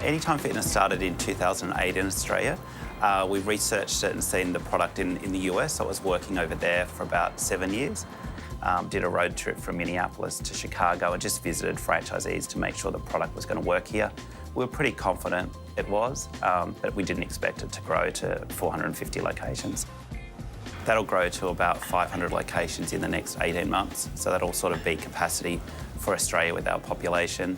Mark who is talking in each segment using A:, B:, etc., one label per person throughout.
A: Anytime Fitness started in 2008 in Australia. We researched it and seen the product in the US. I was working over there for about 7 years. Did a road trip from Minneapolis to Chicago and just visited franchisees to make sure the product was going to work here. We were pretty confident it was, but we didn't expect it to grow to 450 locations. That'll grow to about 500 locations in the next 18 months. So that'll sort of be capacity for Australia with our population.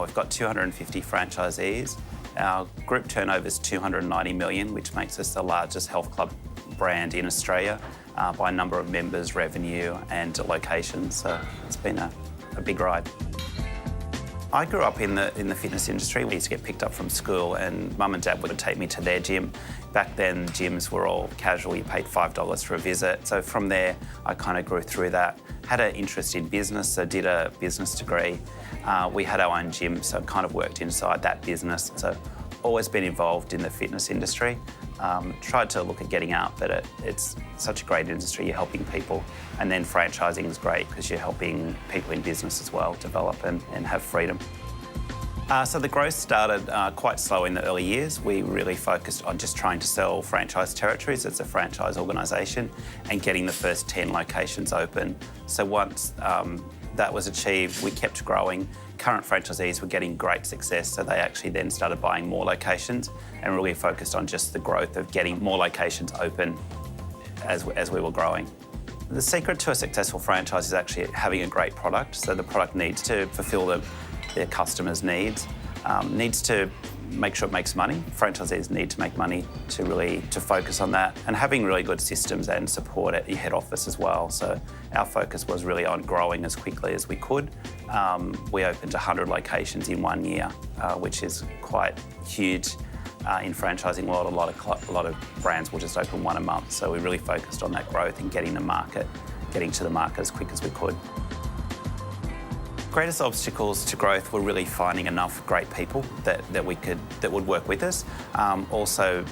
A: We've got 250 franchisees. Our group turnover is 290 million, which makes us the largest health club brand in Australia by number of members, revenue and locations. So it's been a big ride. I grew up in the fitness industry. We used to get picked up from school and Mum and Dad would take me to their gym. Back then, gyms were all casual. You paid $5 for a visit. So from there, I kind of grew through that. Had an interest in business, so did a business degree. We had our own gym, so kind of worked inside that business. So always been involved in the fitness industry. Tried to look at getting out, but it's such a great industry. You're helping people. And then franchising is great because you're helping people in business as well develop and have freedom. So the growth started quite slow in the early years. We really focused on just trying to sell franchise territories as a franchise organisation and getting the first 10 locations open. So once that was achieved, we kept growing. Current franchisees were getting great success, so they actually then started buying more locations and really focused on just the growth of getting more locations open as we were growing. The secret to a successful franchise is actually having a great product. So the product needs to fulfil their customers' needs, needs to make sure it makes money. Franchisees need to make money to focus on that, and having really good systems and support at your head office as well. So our focus was really on growing as quickly as we could. We opened 100 locations in 1 year, which is quite huge in franchising world. A lot of brands will just open one a month. So we really focused on that growth and getting to the market as quick as we could. Greatest obstacles to growth were really finding enough great people that would work with us. Also,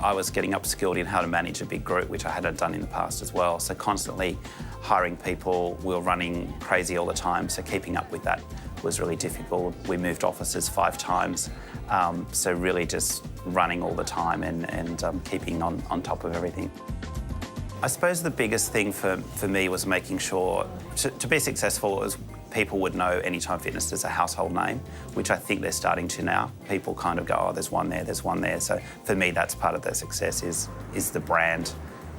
A: I was getting upskilled in how to manage a big group, which I hadn't done in the past as well. So constantly hiring people, we were running crazy all the time. So keeping up with that was really difficult. We moved offices 5 times. So really just running all the time and keeping on top of everything. I suppose the biggest thing for me was making sure to be successful was people would know Anytime Fitness as a household name, which I think they're starting to now. People kind of go, oh, there's one there, there's one there. So for me, that's part of the success is the brand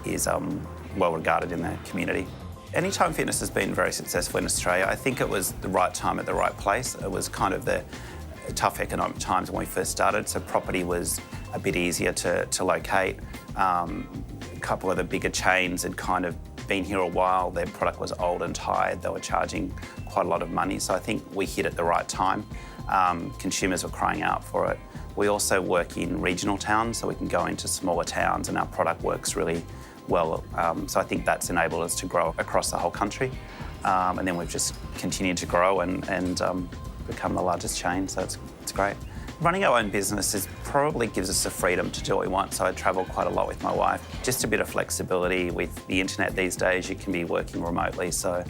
A: is well regarded in the community. Anytime Fitness has been very successful in Australia. I think it was the right time at the right place. It was kind of the tough economic times when we first started, so property was a bit easier to locate. A couple of the bigger chains had kind of been here a while. Their product was old and tired. They were charging quite a lot of money, so I think we hit at the right time. Consumers were crying out for it. We also work in regional towns, so we can go into smaller towns and our product works really well. So I think that's enabled us to grow across the whole country. And then we've just continued to grow and become the largest chain, so it's great. Running our own business probably gives us the freedom to do what we want, so I travel quite a lot with my wife. Just a bit of flexibility with the internet these days. You can be working remotely, so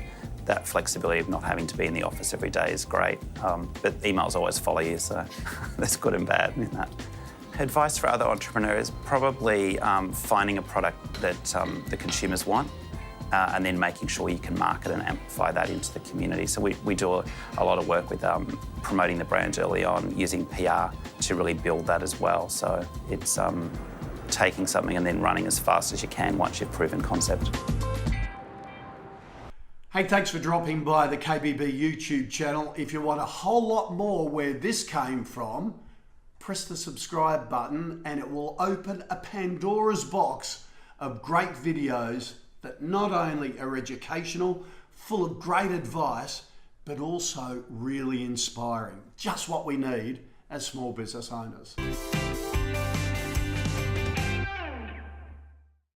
A: that flexibility of not having to be in the office every day is great. But emails always follow you, so that's good and bad in that. Advice for other entrepreneurs, probably finding a product that the consumers want, and then making sure you can market and amplify that into the community. So we do a lot of work with promoting the brand early on, using PR to really build that as well. So it's taking something and then running as fast as you can once you've proven concept.
B: Hey, thanks for dropping by the KBB YouTube channel. If you want a whole lot more where this came from, press the subscribe button and it will open a Pandora's box of great videos that not only are educational, full of great advice, but also really inspiring. Just what we need as small business owners.